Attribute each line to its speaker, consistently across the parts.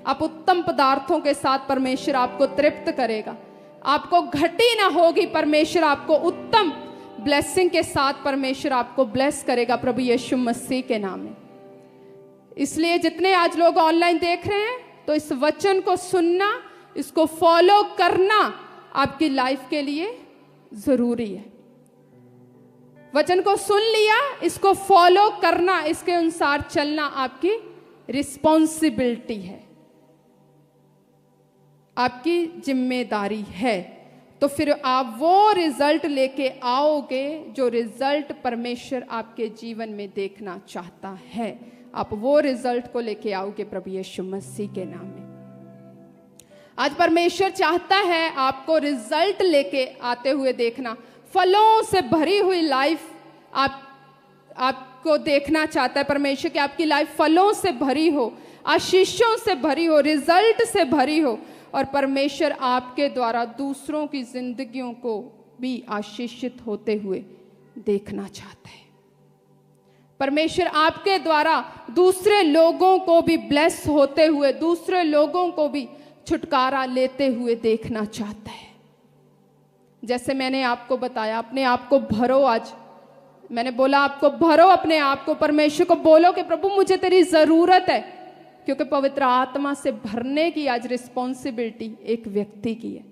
Speaker 1: आप उत्तम पदार्थों के साथ परमेश्वर आपको तृप्त करेगा, आपको घटी ना होगी, परमेश्वर आपको उत्तम ब्लेसिंग के साथ परमेश्वर आपको ब्लेस करेगा प्रभु यीशु मसीह के नाम में। इसलिए जितने आज लोग ऑनलाइन देख रहे हैं, तो इस वचन को सुनना, इसको फॉलो करना आपकी लाइफ के लिए जरूरी है। वचन को सुन लिया, इसको फॉलो करना, इसके अनुसार चलना आपकी रिस्पॉन्सिबिलिटी है, आपकी जिम्मेदारी है। तो फिर आप वो रिजल्ट लेके आओगे जो रिजल्ट परमेश्वर आपके जीवन में देखना चाहता है। आप वो रिजल्ट को लेके आओगे प्रभु यीशु मसीह के नाम में। आज परमेश्वर चाहता है आपको रिजल्ट लेके आते हुए देखना, फलों से भरी हुई लाइफ आपको देखना चाहता है परमेश्वर कि आपकी लाइफ फलों से भरी हो, आशीषों से भरी हो, रिजल्ट से भरी हो, और परमेश्वर आपके द्वारा दूसरों की जिंदगियों को भी आशीषित होते हुए देखना चाहता है। परमेश्वर आपके द्वारा दूसरे लोगों को भी ब्लेस होते हुए, दूसरे लोगों को भी छुटकारा लेते हुए देखना चाहता है। जैसे मैंने आपको बताया, अपने आप को भरो। आज मैंने बोला आपको भरो अपने आप को, परमेश्वर को बोलो कि प्रभु मुझे तेरी जरूरत है, क्योंकि पवित्र आत्मा से भरने की आज रिस्पॉन्सिबिलिटी एक व्यक्ति की है।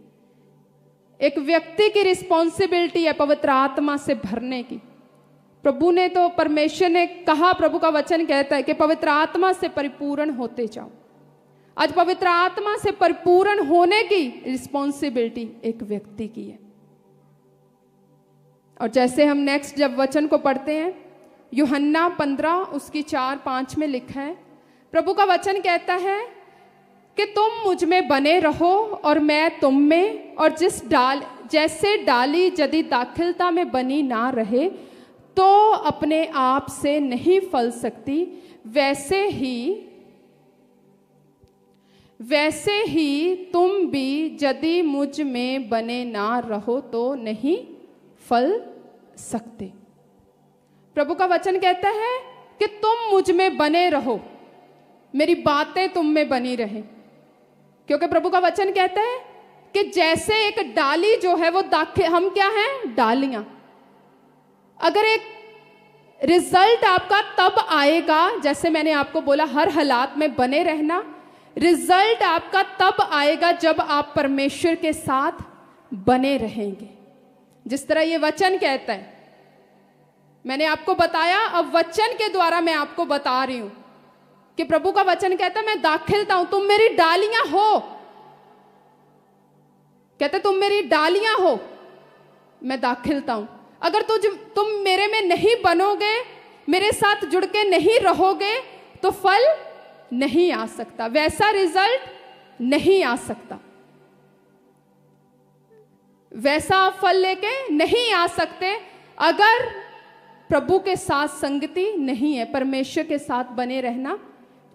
Speaker 1: एक व्यक्ति की रिस्पॉन्सिबिलिटी है पवित्र आत्मा से भरने की। प्रभु ने तो, परमेश्वर ने कहा, प्रभु का वचन कहता है कि पवित्र आत्मा से परिपूर्ण होते जाओ। आज पवित्र आत्मा से परिपूर्ण होने की रिस्पॉन्सिबिलिटी एक व्यक्ति की है। और जैसे हम नेक्स्ट जब वचन को पढ़ते हैं, यूहन्ना 15 उसकी 4-5 में लिखा है, प्रभु का वचन कहता है कि तुम मुझ में बने रहो और मैं तुम में, और जैसे डाली यदि दाखिलता में बनी ना रहे तो अपने आप से नहीं फल सकती, वैसे ही तुम भी यदि मुझ में बने ना रहो तो नहीं फल सकते। प्रभु का वचन कहता है कि तुम मुझ में बने रहो, मेरी बातें तुम में बनी रहे, क्योंकि प्रभु का वचन कहता है कि जैसे एक डाली जो है वो हम क्या हैं? डालियां। अगर एक रिजल्ट आपका तब आएगा, जैसे मैंने आपको बोला हर हालात में बने रहना, रिजल्ट आपका तब आएगा जब आप परमेश्वर के साथ बने रहेंगे। जिस तरह ये वचन कहता है, मैंने आपको बताया, अब वचन के द्वारा मैं आपको बता रही हूं कि प्रभु का वचन कहता है मैं दाखिलता हूं, तुम मेरी डालियां हो। कहते तुम मेरी डालियां हो, मैं दाखिलता हूं। अगर तुम मेरे में नहीं बनोगे, मेरे साथ जुड़ के नहीं रहोगे, तो फल नहीं आ सकता, वैसा रिजल्ट नहीं आ सकता, वैसा आप फल लेके नहीं आ सकते अगर प्रभु के साथ संगति नहीं है, परमेश्वर के साथ बने रहना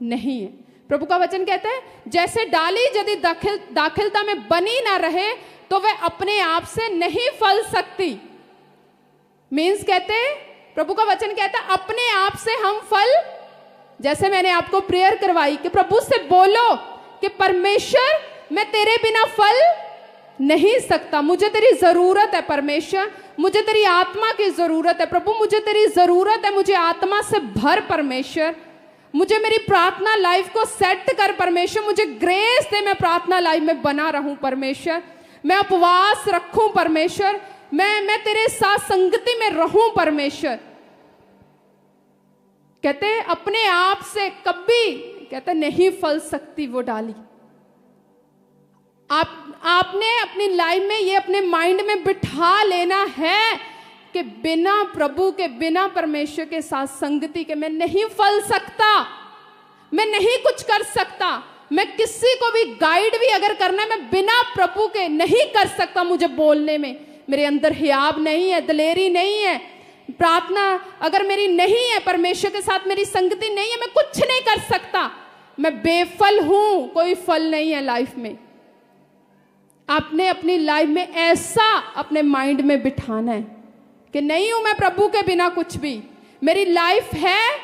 Speaker 1: नहीं है। प्रभु का वचन कहता है जैसे डाली यदि दाखिलता में बनी ना रहे तो वह अपने आप से नहीं फल सकती। मीन्स कहते हैं, प्रभु का वचन कहता है अपने आप से हम फल, जैसे मैंने आपको प्रेयर करवाई कि प्रभु से बोलो कि परमेश्वर मैं तेरे बिना फल नहीं सकता, मुझे तेरी जरूरत है परमेश्वर, मुझे तेरी आत्मा की जरूरत है प्रभु, मुझे तेरी जरूरत है, मुझे आत्मा से भर परमेश्वर, मुझे मेरी प्रार्थना लाइफ को सेट कर परमेश्वर, मुझे ग्रेस दे, मैं प्रार्थना लाइफ में बना रहूं परमेश्वर, मैं उपवास रखूं परमेश्वर, मैं तेरे साथ संगति में रहूं परमेश्वर। कहते अपने आप से कभी कहते नहीं फल सकती वो डाली। आपने अपनी लाइफ में ये अपने माइंड में बिठा लेना है कि बिना प्रभु के, बिना परमेश्वर के साथ संगति के मैं नहीं फल सकता, मैं नहीं कुछ कर सकता, मैं किसी को भी गाइड भी अगर करना है मैं बिना प्रभु के नहीं कर सकता। मुझे बोलने में मेरे अंदर हियाब नहीं है, दलेरी नहीं है, प्रार्थना अगर मेरी नहीं है, परमेश्वर के साथ मेरी संगति नहीं है, मैं कुछ नहीं कर सकता, मैं बेफल हूं, कोई फल नहीं है लाइफ में। आपने अपनी लाइफ में ऐसा अपने माइंड में बिठाना है कि नहीं हूं मैं प्रभु के बिना कुछ भी, मेरी लाइफ है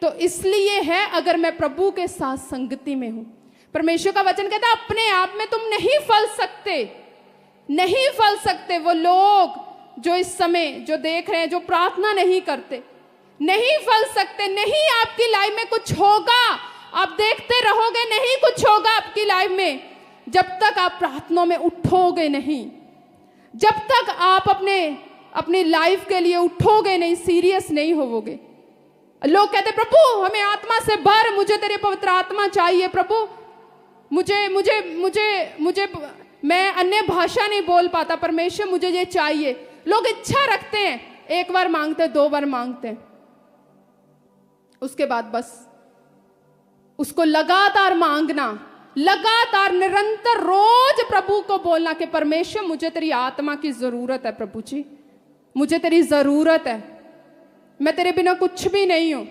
Speaker 1: तो इसलिए है अगर मैं प्रभु के साथ संगति में हूं। परमेश्वर का वचन कहता है अपने आप में तुम नहीं फल सकते, नहीं फल सकते। वो लोग जो इस समय जो देख रहे हैं, जो प्रार्थना नहीं करते, नहीं फल सकते। नहीं आपकी लाइफ में कुछ होगा, आप देखते रहोगे नहीं कुछ होगा आपकी लाइफ में जब तक आप प्रार्थना में उठोगे नहीं, जब तक आप अपनी लाइफ के लिए उठोगे नहीं, सीरियस नहीं होवोगे। लोग कहते प्रभु हमें आत्मा से भर, मुझे तेरी पवित्र आत्मा चाहिए प्रभु, मुझे मुझे मुझे मुझे मैं अन्य भाषा नहीं बोल पाता, परमेश्वर मुझे ये चाहिए। लोग इच्छा रखते हैं, एक बार मांगते हैं, 2 बार मांगते हैं, उसके बाद बस उसको लगातार मांगना, लगातार निरंतर रोज प्रभु को बोलना कि परमेश्वर मुझे तेरी आत्मा की जरूरत है, प्रभु जी मुझे तेरी जरूरत है, मैं तेरे बिना कुछ भी नहीं हूं।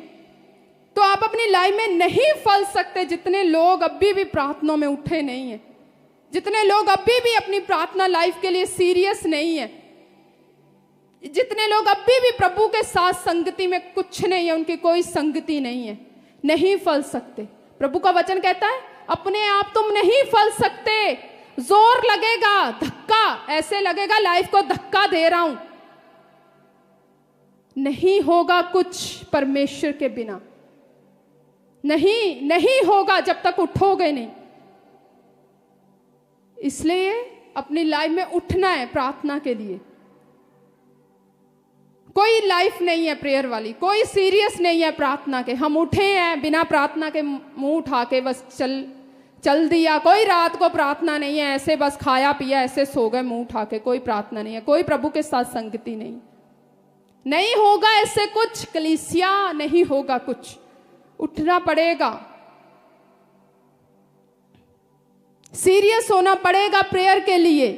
Speaker 1: तो आप अपनी लाइफ में नहीं फल सकते जितने लोग अभी भी प्रार्थना में उठे नहीं है, जितने लोग अभी भी अपनी प्रार्थना लाइफ के लिए सीरियस नहीं है, जितने लोग अभी भी प्रभु के साथ संगति में कुछ नहीं है, उनकी कोई संगति नहीं है, नहीं फल सकते। प्रभु का वचन कहता है अपने आप तुम नहीं फल सकते। जोर लगेगा, धक्का ऐसे लगेगा लाइफ को धक्का दे रहा हूं, नहीं होगा कुछ परमेश्वर के बिना, नहीं होगा जब तक उठोगे नहीं। इसलिए अपनी लाइफ में उठना है प्रार्थना के लिए। कोई लाइफ नहीं है प्रेयर वाली, कोई सीरियस नहीं है प्रार्थना के। हम उठे हैं बिना प्रार्थना के, मुंह उठा के बस चल दिया। कोई रात को प्रार्थना नहीं है, ऐसे बस खाया पिया ऐसे सो गए मुंह उठा के, कोई प्रार्थना नहीं है, कोई प्रभु के साथ संगति नहीं होगा ऐसे कुछ, कलीसिया नहीं होगा कुछ। उठना पड़ेगा, सीरियस होना पड़ेगा प्रेयर के लिए,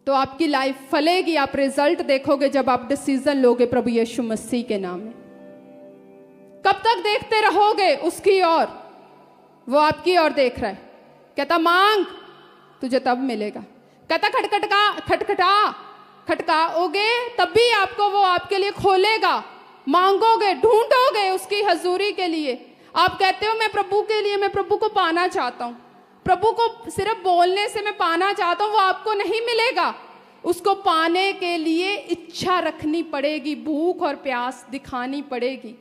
Speaker 1: तो आपकी लाइफ फलेगी। आप रिजल्ट देखोगे जब आप डिसीजन लोगे प्रभु यीशु मसीह के नाम में। कब तक देखते रहोगे उसकी ओर? वो आपकी ओर देख रहा है, कहता मांग तुझे तब मिलेगा, कहता खटकाओगे तभी आपको वो आपके लिए खोलेगा। मांगोगे, ढूंढोगे उसकी हजूरी के लिए। आप कहते हो मैं प्रभु के लिए, मैं प्रभु को पाना चाहता हूं, प्रभु को सिर्फ बोलने से मैं पाना चाहता हूं, वो आपको नहीं मिलेगा। उसको पाने के लिए इच्छा रखनी पड़ेगी, भूख और प्यास दिखानी पड़ेगी,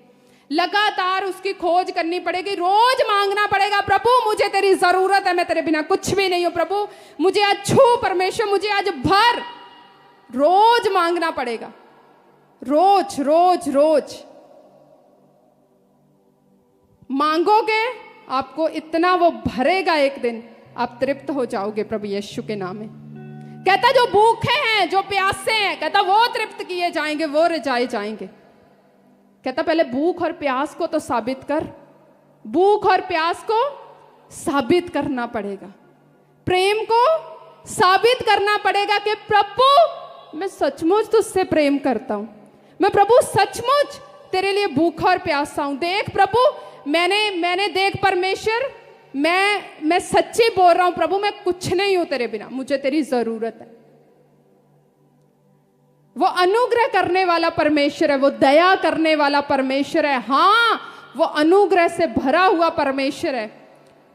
Speaker 1: लगातार उसकी खोज करनी पड़ेगी, रोज मांगना पड़ेगा प्रभु मुझे तेरी जरूरत है, मैं तेरे बिना कुछ भी नहीं हूं, प्रभु मुझे आज छू, परमेश्वर मुझे आज भर। रोज मांगना पड़ेगा, रोज रोज रोज मांगोगे, आपको इतना वो भरेगा, एक दिन आप तृप्त हो जाओगे प्रभु यीशु के नाम में। कहता जो भूखे हैं, जो प्यासे हैं, कहता वो तृप्त किए जाएंगे, वो रिझाए जाएंगे। कहता पहले भूख और प्यास को तो साबित कर, भूख और प्यास को साबित करना पड़ेगा, प्रेम को साबित करना पड़ेगा कि प्रभु मैं सचमुच तुझसे प्रेम करता हूं, मैं प्रभु सचमुच तेरे लिए भूखा और प्यासा हूं। देख प्रभु मैंने देख परमेश्वर, मैं सच्ची बोल रहा हूं प्रभु, मैं कुछ नहीं हूं तेरे बिना, मुझे तेरी जरूरत है। वो अनुग्रह करने वाला परमेश्वर है, वो दया करने वाला परमेश्वर है। हाँ, वो अनुग्रह से भरा हुआ परमेश्वर है।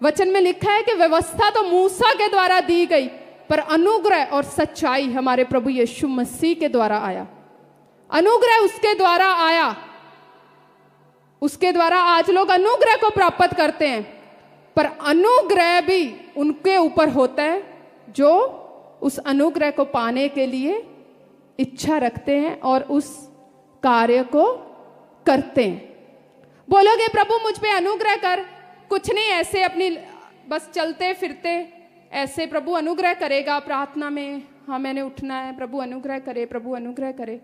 Speaker 1: वचन में लिखा है कि व्यवस्था तो मूसा के द्वारा दी गई, पर अनुग्रह और सच्चाई हमारे प्रभु यीशु मसीह के द्वारा आया। अनुग्रह उसके द्वारा आया, उसके द्वारा आज लोग अनुग्रह को प्राप्त करते हैं, पर अनुग्रह भी उनके ऊपर होता है जो उस अनुग्रह को पाने के लिए इच्छा रखते हैं और उस कार्य को करते हैं। बोलोगे प्रभु मुझ पे अनुग्रह कर, कुछ नहीं ऐसे अपनी बस चलते फिरते ऐसे प्रभु अनुग्रह करेगा प्रार्थना में, हाँ मैंने उठना है प्रभु अनुग्रह करे, प्रभु अनुग्रह करे,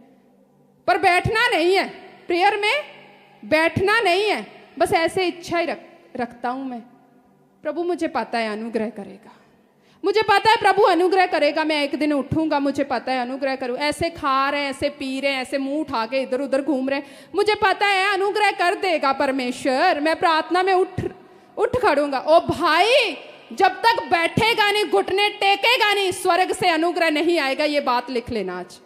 Speaker 1: पर बैठना नहीं है, प्रेयर में बैठना नहीं है, बस ऐसे इच्छा ही रखता हूं मैं, प्रभु मुझे पता है अनुग्रह करेगा, मुझे पता है प्रभु अनुग्रह करेगा, मैं एक दिन उठूंगा, मुझे पता है अनुग्रह करूँ। ऐसे खा रहे हैं, ऐसे पी रहे हैं, ऐसे मुंह उठा के इधर उधर घूम रहे हैं, मुझे पता है अनुग्रह कर देगा परमेश्वर, मैं प्रार्थना में उठ खड़ूंगा। ओ भाई, जब तक बैठेगा नहीं, घुटने टेकेगा नहीं, स्वर्ग से अनुग्रह नहीं आएगा, ये बात लिख लेना आज।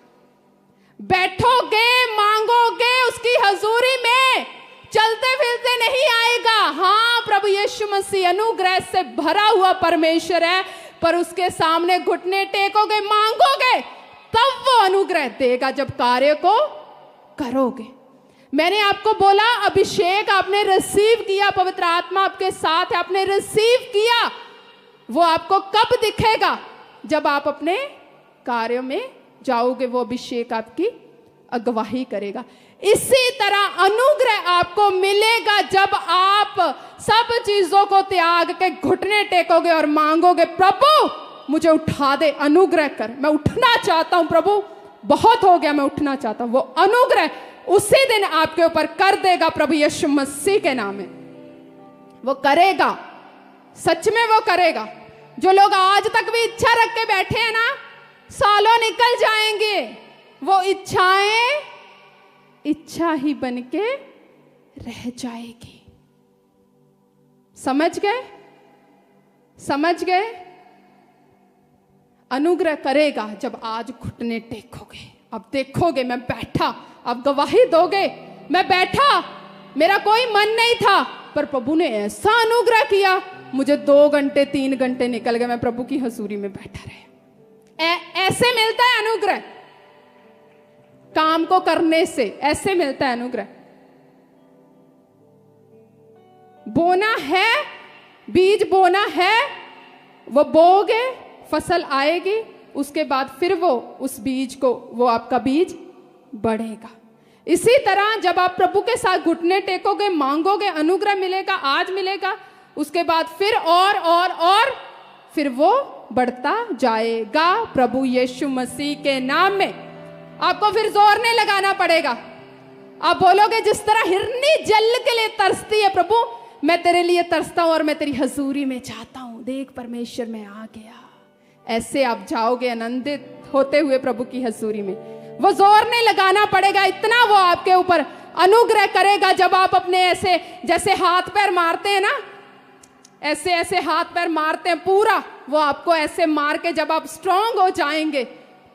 Speaker 1: बैठोगे, मांगोगे उसकी हजूरी में, चलते फिरते नहीं आएगा। हाँ, प्रभु यीशु मसीह अनुग्रह से भरा हुआ परमेश्वर है, पर उसके सामने घुटने टेकोगे, मांगोगे, तब वो अनुग्रह देगा जब कार्य को करोगे। मैंने आपको बोला अभिषेक आपने रिसीव किया, पवित्र आत्मा आपके साथ है, आपने रिसीव किया, वो आपको कब दिखेगा? जब आप अपने कार्यों में जाओगे, वो अभिषेक आपकी अगवाही करेगा। इसी तरह अनुग्रह आपको मिलेगा जब आप सब चीजों को त्याग के घुटने टेकोगे और मांगोगे, प्रभु मुझे उठा दे, अनुग्रह कर, मैं उठना चाहता हूं प्रभु, बहुत हो गया, मैं उठना चाहता हूं। वो अनुग्रह उसी दिन आपके ऊपर कर देगा प्रभु यीशु मसीह के नाम में। वो करेगा, सच में वो करेगा। जो लोग आज तक भी इच्छा रख के बैठे हैं ना, सालों निकल जाएंगे, वो इच्छाएं इच्छा ही बन के रह जाएगी। समझ गए? समझ गए? अनुग्रह करेगा जब आज घुटने टेकोगे। अब देखोगे मैं बैठा, अब गवाही दोगे, मैं बैठा, मेरा कोई मन नहीं था, पर प्रभु ने ऐसा अनुग्रह किया, मुझे 2 घंटे 3 घंटे निकल गए, मैं प्रभु की हजूरी में बैठा रहा। ऐसे मिलता है अनुग्रह, काम को करने से ऐसे मिलता है अनुग्रह। बोना है, बीज बोना है, वो बोगे, फसल आएगी, उसके बाद फिर वो उस बीज को, वो आपका बीज बढ़ेगा। इसी तरह जब आप प्रभु के साथ घुटने टेकोगे, मांगोगे, अनुग्रह मिलेगा, आज मिलेगा, उसके बाद फिर और फिर वो बढ़ता जाएगा प्रभु यीशु मसीह के नाम में। आपको फिर जोर नहीं लगाना पड़ेगा। आप बोलोगे जिस तरह हिरनी जल के लिए तरसती है, प्रभु मैं तेरे लिए तरसता हूं और मैं तेरी हजूरी में चाहता हूं, देख परमेश्वर मैं आ गया। ऐसे आप जाओगे आनंदित होते हुए प्रभु की हजूरी में। वो जोर नहीं लगाना पड़ेगा, इतना वो आपके ऊपर अनुग्रह करेगा जब आप अपने ऐसे जैसे हाथ पैर मारते हैं ना, ऐसे ऐसे हाथ पैर मारते हैं पूरा, वो आपको ऐसे मार के जब आप स्ट्रांग हो जाएंगे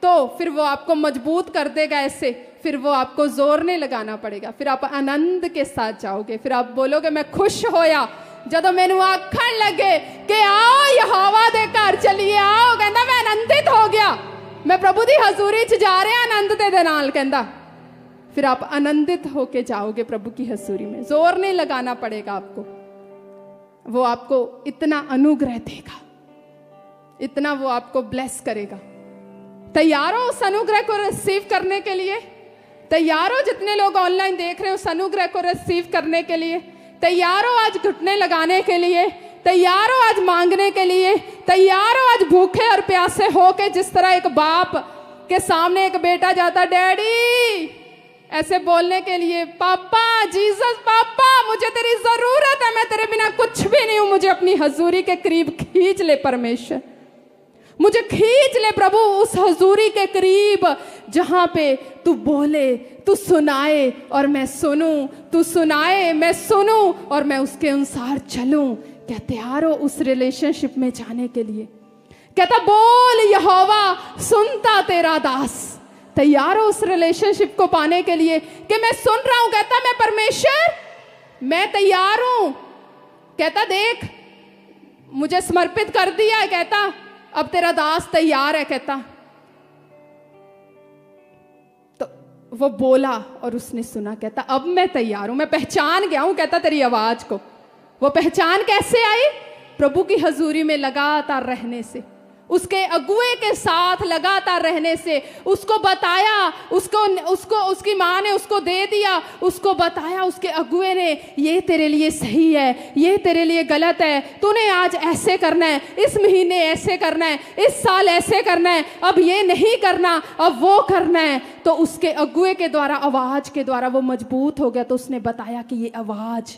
Speaker 1: तो फिर वो आपको मजबूत कर देगा ऐसे, फिर वो आपको जोर नहीं लगाना पड़ेगा, फिर आप आनंद के साथ जाओगे। फिर आप बोलोगे मैं खुश होया जदों मैनू आखण लगे कि आओ यहोवा दे घर चलिए, आओ, कहंदा मैं आनंदित हो गया, मैं प्रभु दी हजूरी च जा रहा आनंद दे नाल, कहंदा फिर आप आनंदित होके जाओगे प्रभु की हजूरी में। जोर नहीं लगाना पड़ेगा आपको, वो आपको इतना अनुग्रह देगा, इतना वो आपको ब्लेस करेगा। तैयार हो उस अनुग्रह को रिसीव करने के लिए? तैयार हो? जितने लोग ऑनलाइन देख रहे हो उस अनुग्रह को रिसीव करने के लिए तैयार हो? आज घुटने लगाने के लिए तैयार हो? आज मांगने के लिए तैयार हो? आज भूखे और प्यासे हो के जिस तरह एक बाप के सामने एक बेटा जाता, डैडी ऐसे बोलने के लिए, पापा जीसस, पापा मुझे तेरी जरूरत है, मैं तेरे बिना कुछ भी नहीं हूं, मुझे अपनी हजूरी के करीब खींच ले परमेश्वर, मुझे खींच ले प्रभु उस हजूरी के करीब जहां पे तू बोले, तू सुनाए और मैं सुनूं, तू सुनाए मैं सुनूं और मैं उसके अनुसार चलूं। क्या तैयार हो उस रिलेशनशिप में जाने के लिए? कहता बोल यहोवा सुनता तेरा दास। तैयार हो उस रिलेशनशिप को पाने के लिए कि मैं सुन रहा हूं? कहता मैं परमेश्वर मैं तैयार हूं। कहता देख मुझे समर्पित कर दिया है, कहता अब तेरा दास तैयार है। कहता तो वो बोला और उसने सुना, कहता अब मैं तैयार हूं, मैं पहचान गया हूं, कहता तेरी आवाज को। वो पहचान कैसे आई? प्रभु की हजूरी में लगातार रहने से, उसके अगुए के साथ लगातार रहने से। उसको बताया, उसको उसकी माँ ने उसको दे दिया, उसको बताया उसके अगुए ने, ये तेरे लिए सही है, ये तेरे लिए गलत है, तूने आज ऐसे करना है, इस महीने ऐसे करना है, इस साल ऐसे करना है, अब ये नहीं करना, अब वो करना है। तो उसके अगुए के द्वारा, आवाज के द्वारा वो मजबूत हो गया। तो उसने बताया कि ये आवाज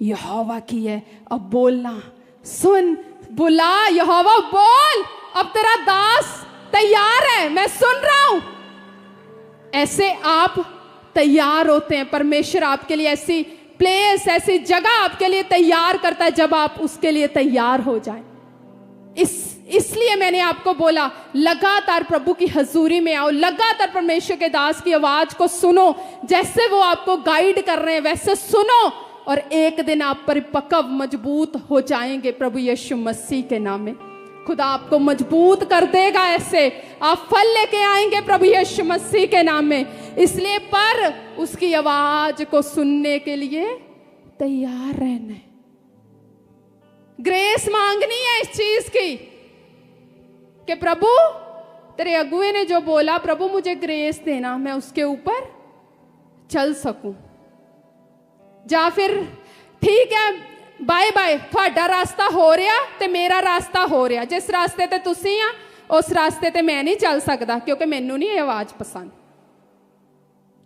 Speaker 1: यहोवा की है, अब बोलना, सुन, बुला यहोवा, बोल, अब तेरा दास तैयार है, मैं सुन रहा हूं। ऐसे आप तैयार होते हैं। परमेश्वर आपके लिए ऐसी प्लेस, ऐसी जगह आपके लिए तैयार करता है जब आप उसके लिए तैयार हो जाएं। इसलिए मैंने आपको बोला लगातार प्रभु की हजूरी में आओ, लगातार परमेश्वर के दास की आवाज को सुनो, जैसे वो आपको गाइड कर रहे हैं वैसे सुनो, और एक दिन आप परिपक्व मजबूत हो जाएंगे प्रभु यीशु मसीह के नाम में। खुदा आपको मजबूत कर देगा, ऐसे आप फल लेके आएंगे प्रभु यीशु मसीह के नाम में। इसलिए पर उसकी आवाज को सुनने के लिए तैयार रहना है, ग्रेस मांगनी है इस चीज की कि प्रभु तेरे अगुए ने जो बोला, प्रभु मुझे ग्रेस देना, मैं उसके ऊपर चल सकूं। या फिर ठीक है बाय बाय, ਤੁਹਾਡਾ रास्ता हो रहा ते मेरा रास्ता हो रहा, जिस रास्ते ते तुसी आ उस रास्ते ते मैं नहीं चल सकता क्योंकि मैनू नहीं आवाज पसंद।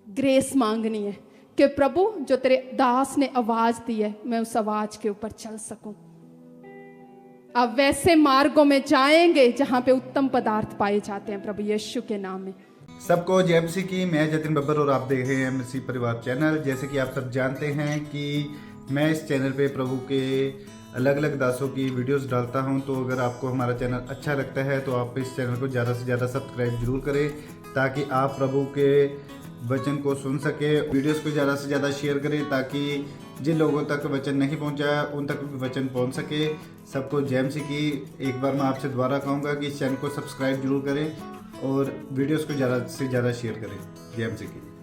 Speaker 1: ग्रेस मांगनी है कि प्रभु जो तेरे दास ने आवाज दी है मैं उस आवाज के ऊपर चल सकूं। आप वैसे मार्गों में जाएंगे जहां पे उत्तम पदार्थ पाए जाते हैं प्रभु यीशु के नाम में।
Speaker 2: सबको जय मसीह की। मैं जतिन बब्बर और आप देख रहे हैं मसीह परिवार चैनल। जैसे कि आप सब जानते हैं कि मैं इस चैनल पे प्रभु के अलग अलग दासों की वीडियोस डालता हूं, तो अगर आपको हमारा चैनल अच्छा लगता है तो आप इस चैनल को ज़्यादा से ज़्यादा सब्सक्राइब जरूर करें ताकि आप प्रभु के वचन को सुन सके। वीडियोस को ज़्यादा से ज़्यादा शेयर करें ताकि जिन लोगों तक वचन नहीं पहुंचा उन तक भी वचन पहुंच सके। सबको जय मसीह की। एक बार मैं आपसे दोबारा कहूँगा कि इस चैनल को सब्सक्राइब जरूर करें और वीडियोस को ज़्यादा से ज़्यादा शेयर करें। जय मसीह की।